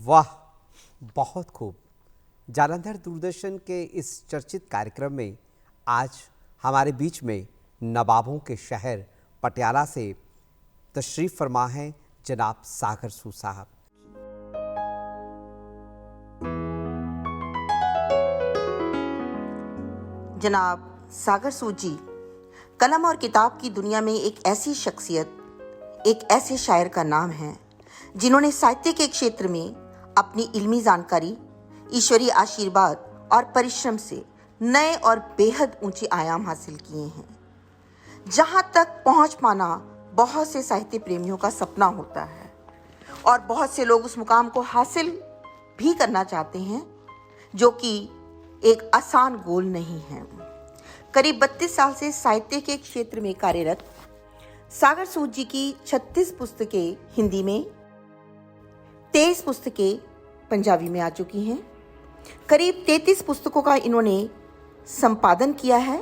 वाह, बहुत खूब। जालंधर दूरदर्शन के इस चर्चित कार्यक्रम में आज हमारे बीच में नवाबों के शहर पटियाला से तशरीफ़ फरमा हैं जनाब सागर सूद साहब। जनाब सागर सूद जी कलम और किताब की दुनिया में एक ऐसी शख्सियत, एक ऐसे शायर का नाम है जिन्होंने साहित्य के क्षेत्र में अपनी इल्मी जानकारी, ईश्वरीय आशीर्वाद और परिश्रम से नए और बेहद ऊंचे आयाम हासिल किए हैं। जहां तक पहुंच पाना बहुत से साहित्य प्रेमियों का सपना होता है और बहुत से लोग उस मुकाम को हासिल भी करना चाहते हैं, जो कि एक आसान गोल नहीं है। करीब 32 साल से साहित्य के क्षेत्र में कार्यरत सागर सूद जी की 36 पुस्तकें हिंदी में, 23 पुस्तकें पंजाबी में आ चुकी हैं। करीब 33 पुस्तकों का इन्होंने संपादन किया है।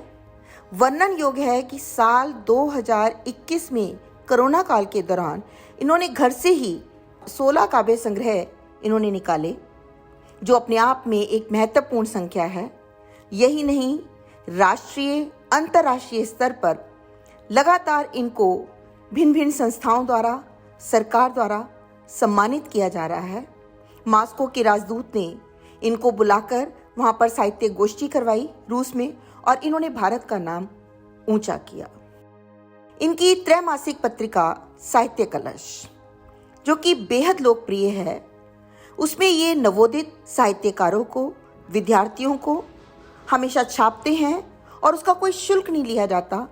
वर्णन योग्य है कि साल 2021 में कोरोना काल के दौरान इन्होंने घर से ही 16 काव्य संग्रह इन्होंने निकाले, जो अपने आप में एक महत्वपूर्ण संख्या है। यही नहीं, राष्ट्रीय अंतर्राष्ट्रीय स्तर पर लगातार इनको भिन्न भिन्न संस्थाओं द्वारा, सरकार द्वारा सम्मानित किया जा रहा है। मास्को के राजदूत ने इनको बुलाकर वहां पर साहित्य गोष्ठी करवाई रूस में, और इन्होंने भारत का नाम ऊंचा किया। इनकी त्रैमासिक पत्रिका साहित्य कलश, जो कि बेहद लोकप्रिय है, उसमें ये नवोदित साहित्यकारों को, विद्यार्थियों को हमेशा छापते हैं और उसका कोई शुल्क नहीं लिया जाता।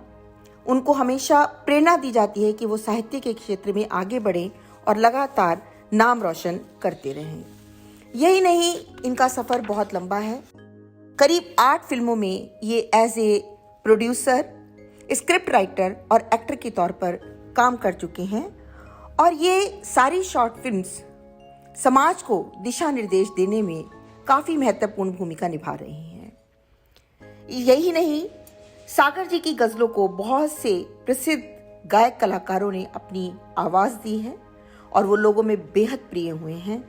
उनको हमेशा प्रेरणा दी जाती है कि वो साहित्य के क्षेत्र में आगे बढ़ें और लगातार नाम रोशन करते रहें। यही नहीं, इनका सफ़र बहुत लंबा है। करीब 8 फिल्मों में ये as a producer, script writer और एक्टर के तौर पर काम कर चुके हैं, और ये सारी शॉर्ट फिल्म्स समाज को दिशा निर्देश देने में काफ़ी महत्वपूर्ण भूमिका निभा रही हैं। यही नहीं, सागर जी की गज़लों को बहुत से प्रसिद्ध गायक कलाकारों ने अपनी आवाज़ दी है और वो लोगों में बेहद प्रिय हुए हैं।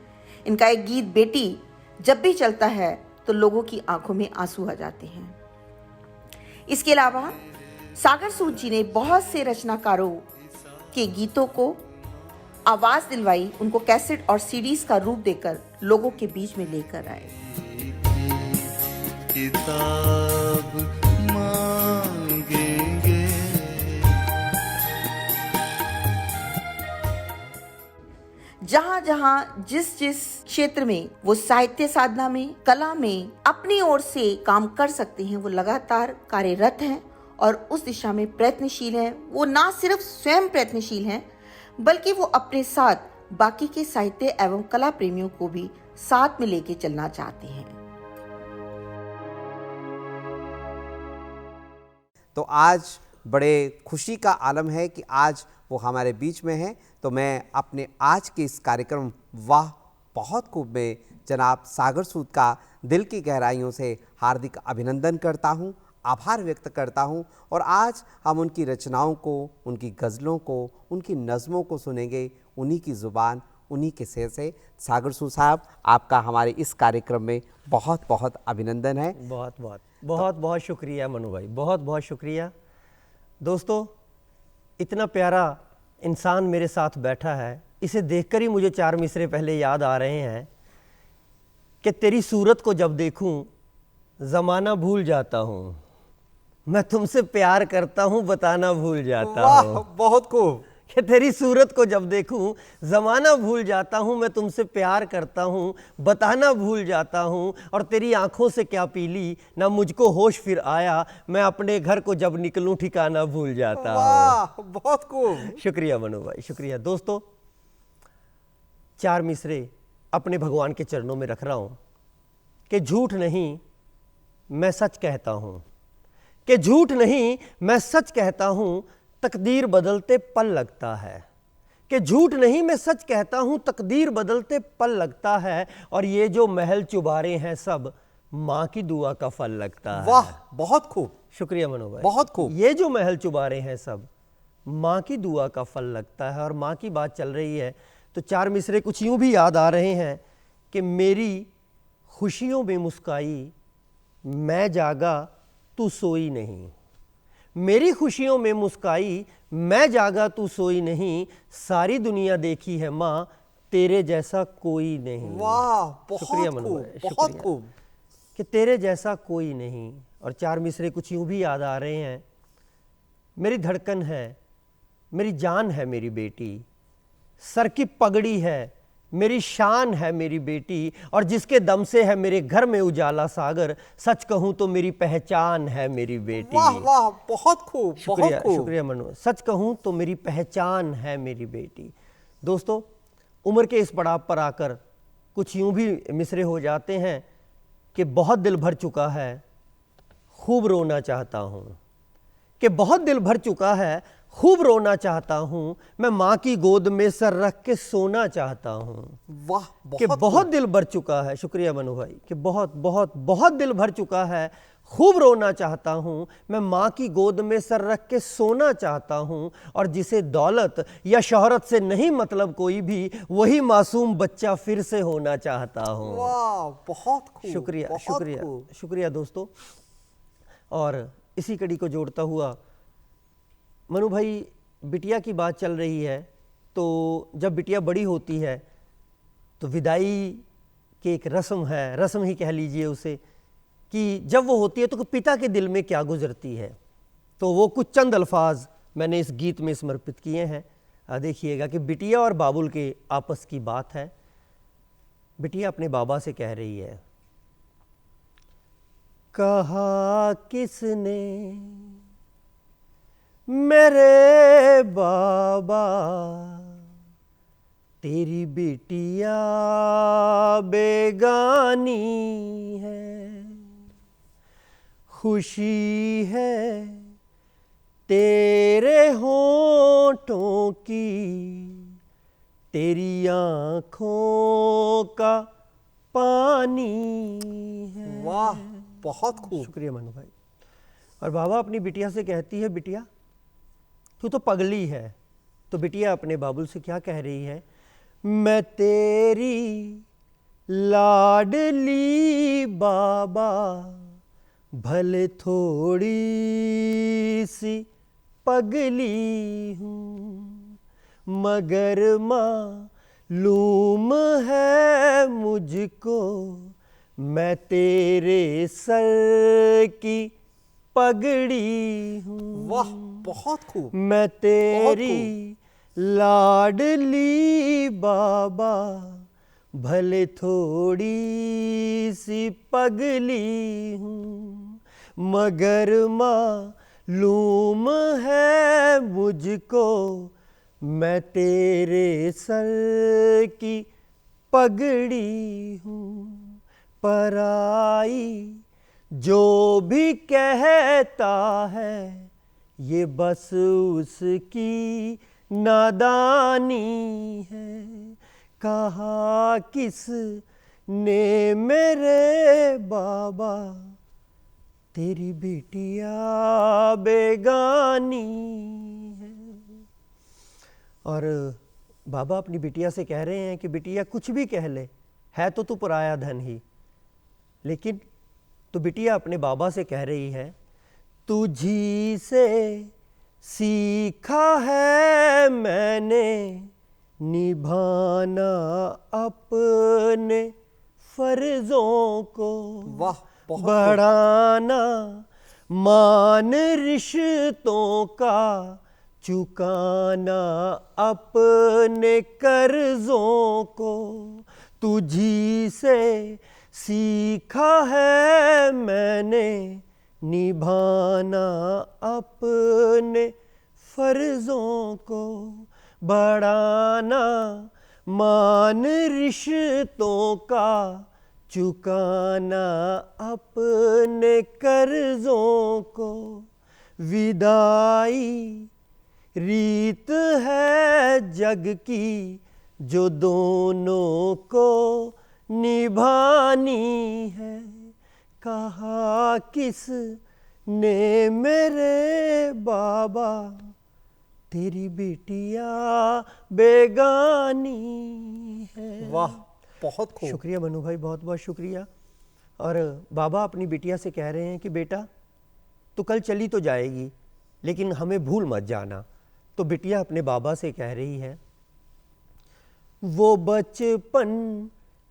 इनका एक गीत बेटी जब भी चलता है तो लोगों की आंखों में आंसू आ जाते हैं। इसके अलावा सागर सूद जी ने बहुत से रचनाकारों के गीतों को आवाज़ दिलवाई, उनको कैसेट और सीडीज का रूप देकर लोगों के बीच में लेकर आए। किताब मांगेंगे। जहां जहां जिस क्षेत्र में वो साहित्य साधना में, कला में अपनी ओर से काम कर सकते हैं, वो लगातार कार्यरत हैं और उस दिशा में प्रयत्नशील हैं। वो ना सिर्फ स्वयं प्रयत्नशील हैं, बल्कि वो अपने साथ बाकी के साहित्य एवं कला प्रेमियों को भी साथ में लेके चलना चाहते हैं। तो आज बड़े खुशी का आलम है कि आज वो हमारे बीच में हैं। तो मैं अपने आज के इस कार्यक्रम वाह बहुत खूब में जनाब सागर सूद का दिल की गहराइयों से हार्दिक अभिनंदन करता हूँ, आभार व्यक्त करता हूँ। और आज हम उनकी रचनाओं को, उनकी गज़लों को, उनकी नज़मों को सुनेंगे, उन्हीं की ज़ुबान, उन्हीं के शेर से। सागर सूद साहब, आपका हमारे इस कार्यक्रम में बहुत बहुत अभिनंदन है। बहुत शुक्रिया मनु भाई, बहुत बहुत शुक्रिया। दोस्तों, इतना प्यारा इंसान मेरे साथ बैठा है, इसे देखकर ही मुझे 4 मिसरे पहले याद आ रहे हैं कि तेरी सूरत को जब देखूं ज़माना भूल जाता हूँ, मैं तुमसे प्यार करता हूँ बताना भूल जाता हूँ। बहुत खूब। कि तेरी सूरत को जब देखूं ज़माना भूल जाता हूँ, मैं तुमसे प्यार करता हूँ बताना भूल जाता हूँ, और तेरी आंखों से क्या पी ली ना मुझको होश फिर आया, मैं अपने घर को जब निकलूं ठिकाना भूल जाता हूँ। बहुत खूब। शुक्रिया मनु भाई, शुक्रिया। दोस्तों, 4 मिसरे अपने भगवान के चरणों में रख रहा हूँ कि झूठ नहीं मैं सच कहता हूँ, कि झूठ नहीं मैं सच कहता हूँ, तकदीर बदलते पल लगता है। कि झूठ नहीं मैं सच कहता हूँ, तकदीर बदलते पल लगता है, और ये जो महल चुबारे हैं सब माँ की दुआ का फल लगता है। वाह, बहुत खूब। शुक्रिया मनु भाई, बहुत खूब। ये जो महल चुबारे हैं सब माँ की दुआ का फल लगता है। और माँ की बात चल रही है तो 4 मिसरे कुछ यूं भी याद आ रहे हैं कि मेरी खुशियों में मुस्काई, मैं जागा तू सोई नहीं। मेरी खुशियों में मुस्काई, मैं जागा तू सोई नहीं, सारी दुनिया देखी है माँ, तेरे जैसा कोई नहीं। वाह, शुक्रिया बहुत मनु खूब, भाई, बहुत शुक्रिया। खूब। कि तेरे जैसा कोई नहीं। और चार मिसरे कुछ यूं भी याद आ रहे हैं। मेरी धड़कन है, मेरी जान है मेरी बेटी, सर की पगड़ी है, मेरी शान है मेरी बेटी, और जिसके दम से है मेरे घर में उजाला सागर, सच कहूं तो मेरी पहचान है मेरी बेटी। वाह वाह, बहुत खूब, बहुत शुक्रिया, खूब। शुक्रिया मनु। सच कहूं तो मेरी पहचान है मेरी बेटी। दोस्तों, उम्र के इस पड़ाव पर आकर कुछ यूं भी मिसरे हो जाते हैं कि बहुत दिल भर चुका है, खूब रोना चाहता हूं। कि बहुत दिल भर चुका है, खूब रोना चाहता हूं, मैं माँ की गोद में सर रख के सोना चाहता हूं। वाह, कि बहुत बहुत खूब। दिल भर चुका है, शुक्रिया मनु भाई, कि बहुत बहुत बहुत दिल भर चुका है, खूब रोना चाहता हूं, मैं माँ की गोद में सर रख के सोना चाहता हूं, और जिसे दौलत या शोहरत से नहीं मतलब कोई भी, वही मासूम बच्चा फिर से होना चाहता हूं। वाह, बहुत खूब, शुक्रिया, बहुत शुक्रिया, खूब। शुक्रिया दोस्तों। और इसी कड़ी को जोड़ता हुआ मनु भाई, बिटिया की बात चल रही है, तो जब बिटिया बड़ी होती है तो विदाई की एक रस्म है, रस्म ही कह लीजिए उसे, कि जब वो होती है तो पिता के दिल में क्या गुजरती है। तो वो कुछ चंद अल्फाज मैंने इस गीत में समर्पित किए हैं। देखिएगा कि बिटिया और बाबुल के आपस की बात है। बिटिया अपने बाबा से कह रही है, कहा किसने मेरे बाबा, तेरी बिटिया बेगानी है, खुशी है तेरे होठों की, तेरी आँखों का पानी है। वाह, बहुत खूब। शुक्रिया मनु भाई। और बाबा अपनी बिटिया से कहती है, बिटिया तू तो पगली है। तो बिटिया अपने बाबुल से क्या कह रही है, मैं तेरी लाडली बाबा, भले थोड़ी सी पगली हूँ, मगर मालूम है मुझको, मैं तेरे सर की पगड़ी हूँ। वाह, बहुत खूब। मैं तेरी लाडली बाबा, भले थोड़ी सी पगली हूँ, मगर मालूम है मुझको, मैं तेरे सर की पगड़ी हूँ। पराई जो भी कहता है, ये बस उसकी नादानी है। कहा किस ने मेरे बाबा, तेरी बिटिया बेगानी है। और बाबा अपनी बिटिया से कह रहे हैं कि बिटिया कुछ भी कह ले, है तो तू पराया धन ही, लेकिन तो बिटिया अपने बाबा से कह रही है, तुझी से सीखा है मैंने निभाना अपने फर्जों को, वाह, बहुत बढ़ाना मान रिश्तों का, चुकाना अपने कर्जों को, तुझी से सीखा है मैंने निभाना अपने फर्जों को, बढ़ाना मान रिश्तों का, चुकाना अपने कर्जों को। विदाई रीत है जग की, जो दोनों को निभानी है। कहा किस ने मेरे बाबा, तेरी बिटिया बेगानी है। वाह, बहुत खूब। शुक्रिया मनु भाई, बहुत बहुत शुक्रिया। और बाबा अपनी बिटिया से कह रहे हैं कि बेटा तो कल चली तो जाएगी लेकिन हमें भूल मत जाना। तो बिटिया अपने बाबा से कह रही है, वो बचपन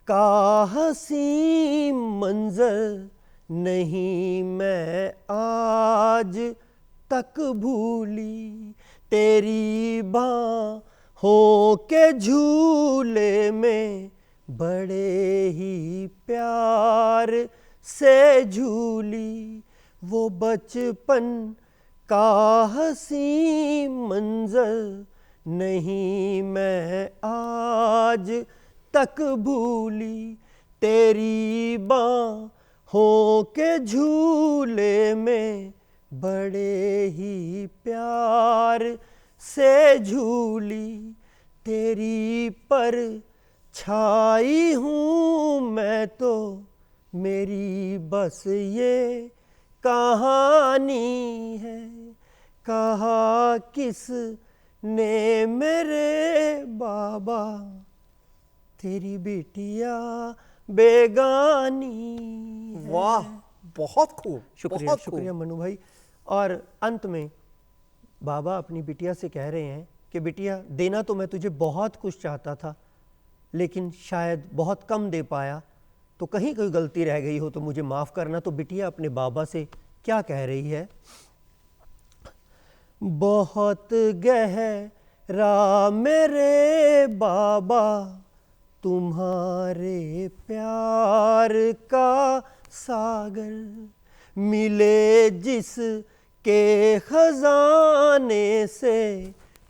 का हसी मंजर नहीं मैं आज तक भूली, तेरी बाहों के झूले में बड़े ही प्यार से झूली। वो बचपन का हसी मंजर नहीं मैं आज तक भूली, तेरी बाहों के झूले में बड़े ही प्यार से झूली। तेरी पर छाई हूँ मैं तो, मेरी बस ये कहानी है। कहा किस ने मेरे बाबा, तेरी बिटिया बेगानी है। वाह, बहुत खूब। शुक्रिया बहुत शुक्रिया खूब। मनु भाई। और अंत में बाबा अपनी बिटिया से कह रहे हैं कि बिटिया देना तो मैं तुझे बहुत कुछ चाहता था लेकिन शायद बहुत कम दे पाया, तो कहीं कोई गलती रह गई हो तो मुझे माफ़ करना। तो बिटिया अपने बाबा से क्या कह रही है, बहुत गहरा मेरे बाबा तुम्हारे प्यार का सागर, मिले जिस के खजाने से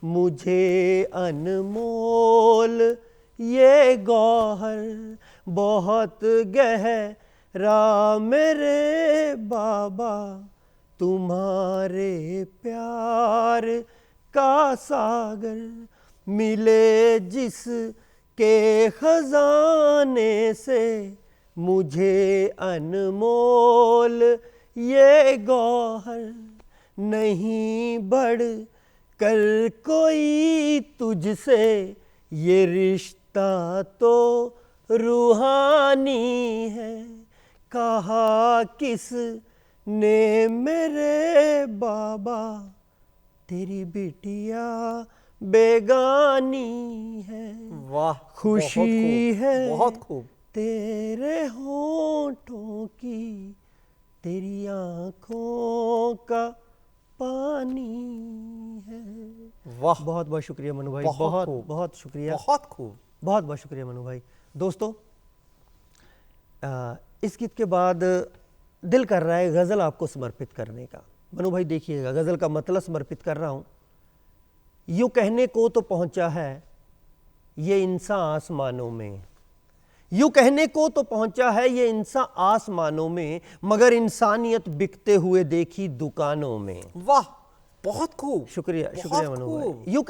मुझे अनमोल ये गौहर। बहुत गहरा मेरे बाबा तुम्हारे प्यार का सागर, मिले जिस के खजाने से मुझे अनमोल ये गौहर। नहीं बढ़ कर कोई तुझसे ये रिश्ता तो रूहानी है। कहा किस ने मेरे बाबा, तेरी बिटिया बेगानी है। वाह, खुशी बहुत खूब, है बहुत खूब। तेरे होठों की, तेरी आंखों का पानी है। वाह, बहुत बहुत शुक्रिया मनु भाई, बहुत बहुत खूब। बहुत शुक्रिया, बहुत खूब। बहुत बहुत शुक्रिया मनु भाई। दोस्तों इस गीत के बाद दिल कर रहा है गज़ल आपको समर्पित करने का। मनु भाई देखिएगा, गज़ल का मतलब समर्पित कर रहा हूँ। यूँ कहने को तो पहुँचा है ये इंसान आसमानों में, यूँ कहने को तो पहुँचा है ये इंसान आसमानों में, मगर इंसानियत बिकते हुए देखी दुकानों में। वाह, बहुत खूब। शुक्रिया बहुत शुक्रिया मनु खूब। भाई। यूँ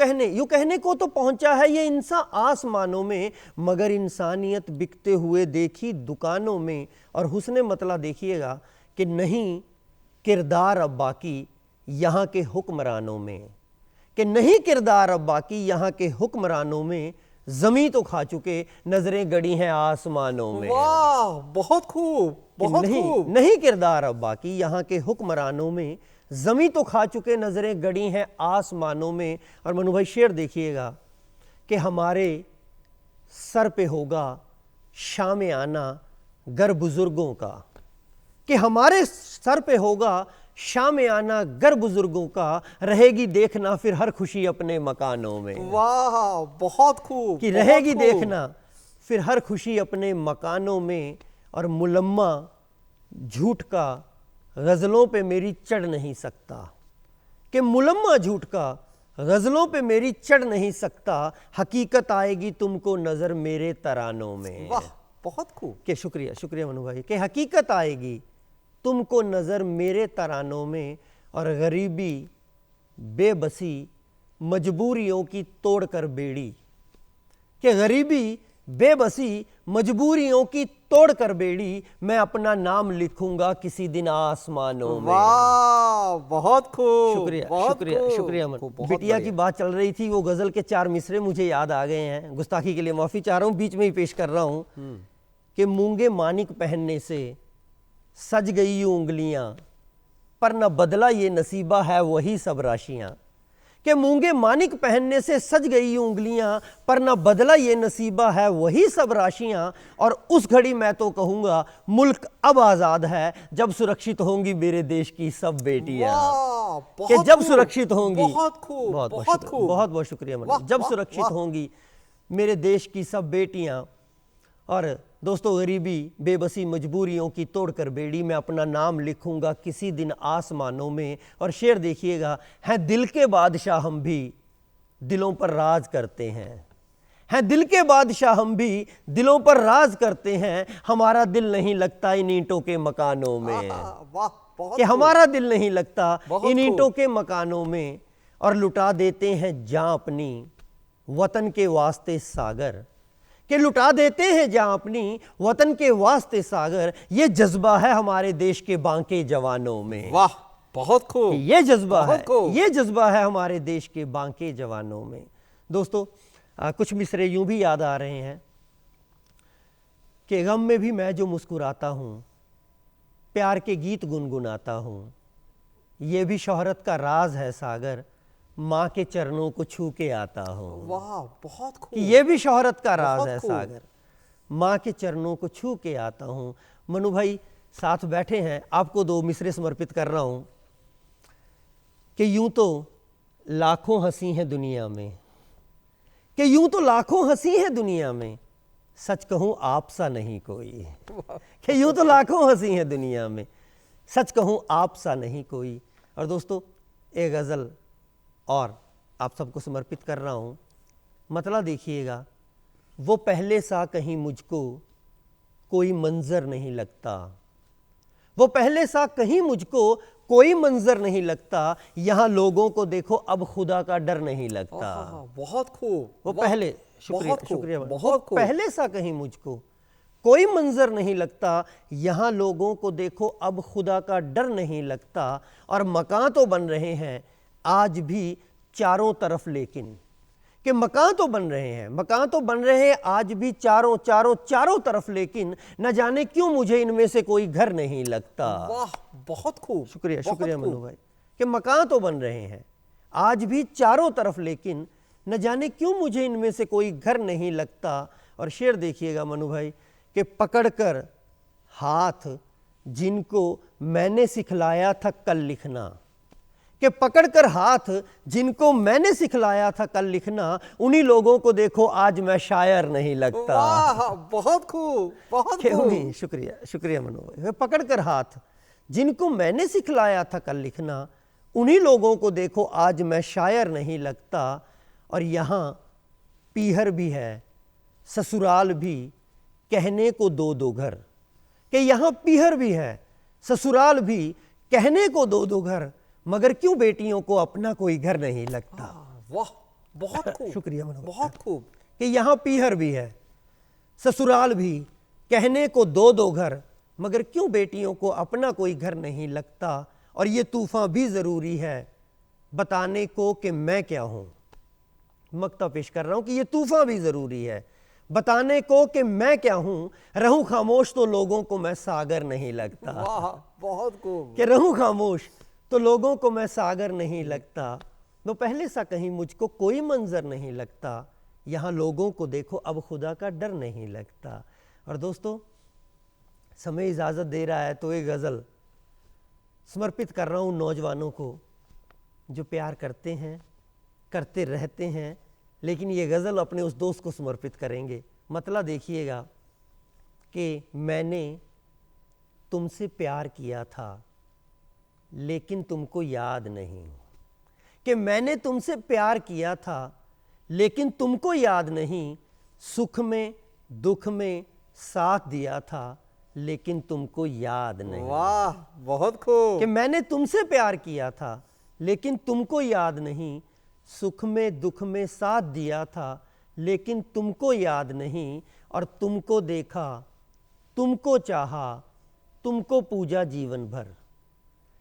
कहने को तो पहुँचा है ये इंसान आसमानों में, मगर इंसानियत बिकते हुए देखी दुकानों में। और हुस्ने मतला देखिएगा कि नहीं किरदार अब बाकी यहाँ के हुक्मरानों में, कि नहीं किरदार अब बाकी यहाँ के हुक्मरानों में, ज़मीं तो खा चुके नजरें गड़ी हैं आसमानों में। वाह, बहुत खूब, कि बहुत नहीं खूब। नहीं किरदार अब बाकी यहाँ के हुक्मरानों में, ज़मीं तो खा चुके नजरें गड़ी हैं आसमानों में। और मनु भाई शेर देखिएगा कि हमारे सर पे होगा शाम आना गर बुजुर्गों का, कि हमारे सर पे होगा शाम आना गर बुजुर्गों का, रहेगी देखना फिर हर खुशी अपने मकानों में। वाह, बहुत खूब। कि बहुत रहेगी खूब। देखना फिर हर खुशी अपने मकानों में। और मुलम्मा झूठ का गज़लों पे मेरी चढ़ नहीं सकता, कि मुलम्मा झूठ का गज़लों पे मेरी चढ़ नहीं सकता, हकीकत आएगी तुमको नज़र मेरे तरानों में। वाह, बहुत खूब। के शुक्रिया शुक्रिया मनु भाई, कि हकीकत आएगी तुमको नज़र मेरे तरानों में। और गरीबी बेबसी मजबूरियों की तोड़ कर बेड़ी, कि गरीबी बेबसी मजबूरियों की तोड़ कर बेड़ी, मैं अपना नाम लिखूंगा किसी दिन आसमानों में। वाह, बहुत खूब, शुक्रिया बहुत शुक्रिया खूब, शुक्रिया मन। बहुत बिटिया की बढ़िया। बात चल रही थी, वो गजल के 4 मिसरे मुझे याद आ गए हैं। गुस्ताखी के लिए माफी चाह रहा हूं, बीच में ही पेश कर रहा हूं कि मूंगे मानिक पहनने से सज गई यूं उंगलियां, पर न बदला ये नसीबा है वही सब राशियां। कि मूंगे मानिक पहनने से सज गई यूं उंगलियां, पर न बदला ये नसीबा है वही सब राशियां। और उस घड़ी मैं तो कहूंगा मुल्क अब आजाद है, जब सुरक्षित होंगी मेरे देश की सब बेटियां। वाह, कि बहुत जब खूब, सुरक्षित होंगी, बहुत खूब, बहुत बहुत शुक्रिया, खूब, बहुत बहुत शुक्रिया वाह, मन। जब वाह, सुरक्षित वाह। होंगी मेरे देश की सब बेटियां। और दोस्तों, गरीबी बेबसी मजबूरियों की तोड़कर बेड़ी, मैं अपना नाम लिखूंगा किसी दिन आसमानों में। और शेर देखिएगा, हैं दिल के बादशाह हम भी दिलों पर राज करते हैं दिल के बादशाह हम भी दिलों पर राज करते हैं। हमारा दिल नहीं लगता इन ईंटों के मकानों में। वाह, बहुत कि खूब। हमारा दिल नहीं लगता बहुत इन ईंटों खूब। के मकानों में। और लुटा देते हैं जान अपनी वतन के वास्ते सागर। कि लुटा देते हैं जान अपनी वतन के वास्ते सागर। ये जज्बा है हमारे देश के बांके जवानों में। वाह, बहुत खूब। ये जज्बा बहुत है, खूब। ये जज्बा है हमारे देश के बांके जवानों में। दोस्तों, कुछ मिसरे यूं भी याद आ रहे हैं कि गम में भी मैं जो मुस्कुराता हूं, प्यार के गीत गुनगुनाता हूं। ये भी शोहरत का राज है सागर, माँ के चरणों को छू के आता हूँ। वाह, बहुत कि खूब। ये भी शोहरत का राज बहुत है खूब। सागर, माँ के चरणों को छू के आता हूँ। मनु भाई साथ बैठे हैं, आपको 2 मिसरे समर्पित कर रहा हूँ कि यूं तो लाखों हंसी हैं दुनिया में, कि यूं तो लाखों हंसी हैं दुनिया में, सच कहूँ आप सा नहीं कोई। कि यूं तो लाखों हंसी हैं दुनिया में, सच कहूँ आप सा नहीं कोई। और दोस्तों, एक गज़ल और आप सबको समर्पित कर रहा हूँ। मतलब देखिएगा, वो पहले सा कहीं मुझको कोई मंजर नहीं लगता, वो पहले सा कहीं मुझको कोई मंजर नहीं लगता। यहाँ लोगों को देखो अब खुदा का डर नहीं लगता। बहुत खूब। वो वाह, पहले, शुक्रिया बहुत खूब, शुक्रिया, बहुत वो खूब। पहले सा कहीं मुझको कोई मंजर नहीं लगता। यहाँ लोगों को देखो अब खुदा का डर नहीं लगता। और मकान तो बन रहे हैं आज भी चारों तरफ, लेकिन कि मकान तो बन रहे हैं, मकान तो बन रहे हैं आज भी चारों चारों चारों तरफ, लेकिन न जाने क्यों मुझे इनमें से कोई घर नहीं लगता। वाह, बहुत खूब। शुक्रिया बहुत शुक्रिया खूब। मनु भाई। कि मकान तो बन रहे हैं आज भी चारों तरफ, लेकिन न जाने क्यों मुझे इनमें से कोई घर नहीं लगता। और शेर देखिएगा मनु भाई, कि पकड़कर हाथ जिनको मैंने सिखलाया था कल लिखना, कि पकड़कर हाथ जिनको मैंने सिखलाया था कल लिखना, उन्हीं लोगों को देखो आज मैं शायर नहीं लगता। वाह, बहुत खूब, बहुत कि खूब। उन्हीं, शुक्रिया शुक्रिया मनु भाई। पकड़कर हाथ जिनको मैंने सिखलाया था कल लिखना, उन्हीं लोगों को देखो आज मैं शायर नहीं लगता। और यहाँ पीहर भी है ससुराल भी, कहने को 2-2 घर। कि यहाँ पीहर भी है ससुराल भी, कहने को 2-2 घर, मगर क्यों बेटियों को अपना कोई घर नहीं लगता। वाह, बहुत खूब। शुक्रिया मनु भाई। बहुत खूब। कि यहाँ पीहर भी है ससुराल भी, कहने को 2-2 घर, मगर क्यों बेटियों को अपना कोई घर नहीं लगता। और ये तूफान भी ज़रूरी है बताने को कि मैं क्या हूँ। मक्ता पेश कर रहा हूँ कि ये तूफान भी ज़रूरी है बताने को कि मैं क्या हूँ। रहूँ खामोश तो लोगों को मैं सागर नहीं लगता। वाह, बहुत खूब। कि रहूँ खामोश तो लोगों को मैं सागर नहीं लगता। तो पहले सा कहीं मुझको कोई मंजर नहीं लगता। यहाँ लोगों को देखो अब खुदा का डर नहीं लगता। और दोस्तों, समय इजाज़त दे रहा है तो एक गज़ल समर्पित कर रहा हूँ नौजवानों को जो प्यार करते हैं, करते रहते हैं, लेकिन ये गज़ल अपने उस दोस्त को समर्पित करेंगे। मतलब देखिएगा कि मैंने तुमसे प्यार किया था लेकिन तुमको याद नहीं, कि मैंने तुमसे प्यार किया था लेकिन तुमको याद नहीं। सुख में दुख में साथ दिया था लेकिन तुमको याद नहीं। वाह, बहुत खूब। कि मैंने तुमसे प्यार किया था लेकिन तुमको याद नहीं। सुख में दुख में साथ दिया था लेकिन तुमको याद नहीं। और तुमको देखा, तुमको चाहा, तुमको पूजा जीवन भर।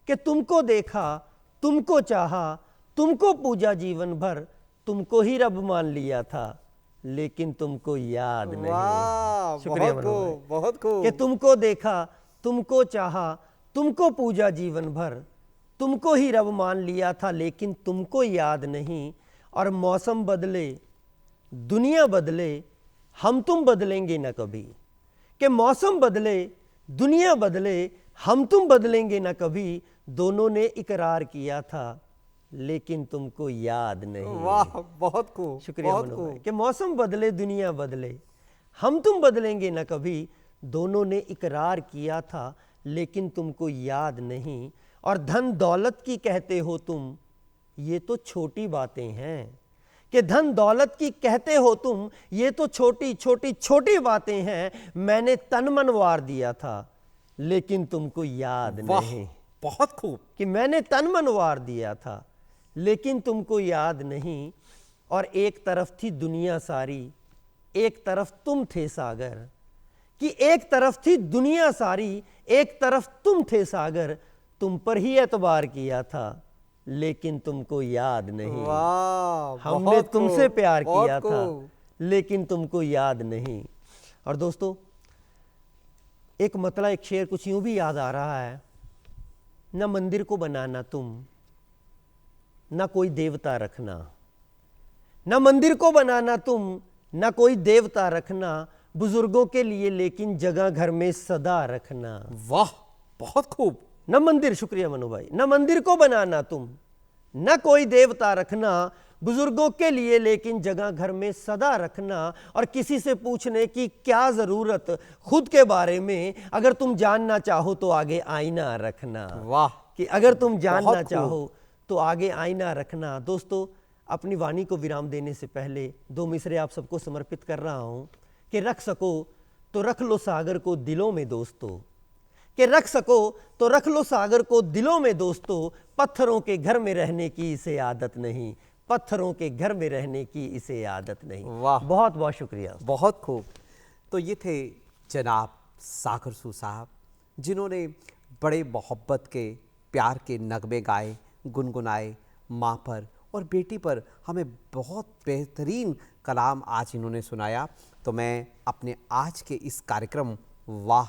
कि तुमको देखा, तुमको चाहा, तुमको पूजा जीवन भर, तुमको ही रब मान लिया था लेकिन तुमको याद नहीं। वाह, शुक्रिया बहुत मनु भाई। खूब, बहुत खूब। कि तुमको देखा, तुमको चाहा, तुमको पूजा जीवन भर, तुमको ही रब मान लिया था लेकिन तुमको याद नहीं। और मौसम बदले, दुनिया बदले, हम तुम बदलेंगे न कभी। कि मौसम बदले, दुनिया बदले, हम तुम बदलेंगे न कभी, दोनों ने इकरार किया था लेकिन तुमको याद नहीं। वाह, बहुत खूब, शुक्रिया बहुत मनु भाई। खूब। कि मौसम बदले, दुनिया बदले, हम तुम बदलेंगे न कभी, दोनों ने इकरार किया था लेकिन तुमको याद नहीं। और धन दौलत की कहते हो तुम, ये तो छोटी बातें हैं। कि धन दौलत की कहते हो तुम, ये तो छोटी छोटी छोटी बातें हैं। मैंने तन मन वार दिया था लेकिन तुमको याद वाह, नहीं। बहुत खूब। कि मैंने तन मन वार दिया था लेकिन तुमको याद नहीं। और एक तरफ थी दुनिया सारी, एक तरफ तुम थे सागर। कि एक तरफ थी दुनिया सारी, एक तरफ तुम थे सागर, तुम पर ही एतबार किया था लेकिन तुमको याद नहीं। वाह, हमने बहुत तुमसे खूब, प्यार बहुत किया था खूब। लेकिन तुमको याद नहीं। और दोस्तों, एक मतलब एक शेर कुछ यूं भी याद आ रहा है, न मंदिर को बनाना तुम, न कोई देवता रखना। न मंदिर को बनाना तुम, न कोई देवता रखना, बुजुर्गों के लिए लेकिन जगह घर में सदा रखना। वाह, बहुत खूब। न मंदिर, शुक्रिया मनु भाई, न मंदिर को बनाना तुम, न कोई देवता रखना, बुजुर्गों के लिए लेकिन जगह घर में सदा रखना। और किसी से पूछने की क्या जरूरत खुद के बारे में, अगर तुम जानना चाहो तो आगे आईना रखना। वाह, कि अगर तुम जानना बहुत खूब। चाहो तो आगे आईना रखना। दोस्तों, अपनी वाणी को विराम देने से पहले दो मिसरे आप सबको समर्पित कर रहा हूं कि रख सको तो रख लो सागर को दिलों में दोस्तों। कि रख सको तो रख लो सागर को दिलों में दोस्तों, पत्थरों के घर में रहने की इसे आदत नहीं, पत्थरों के घर में रहने की इसे आदत नहीं। वाह, बहुत बहुत शुक्रिया। बहुत खूब। तो ये थे जनाब सागर सूद साहब, जिन्होंने बड़े मोहब्बत के, प्यार के नगमे गाए, गुनगुनाए, माँ पर और बेटी पर हमें बहुत बेहतरीन कलाम आज इन्होंने सुनाया। तो मैं अपने आज के इस कार्यक्रम वाह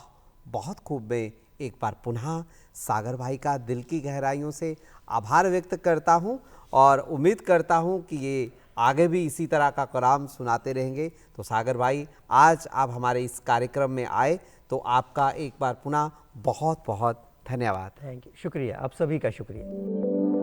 बहुत खूब में एक बार पुनः सागर भाई का दिल की गहराइयों से आभार व्यक्त करता हूं और उम्मीद करता हूं कि ये आगे भी इसी तरह का कलाम सुनाते रहेंगे। तो सागर भाई, आज आप हमारे इस कार्यक्रम में आए तो आपका एक बार पुनः बहुत बहुत धन्यवाद। थैंक यू, शुक्रिया, आप सभी का शुक्रिया।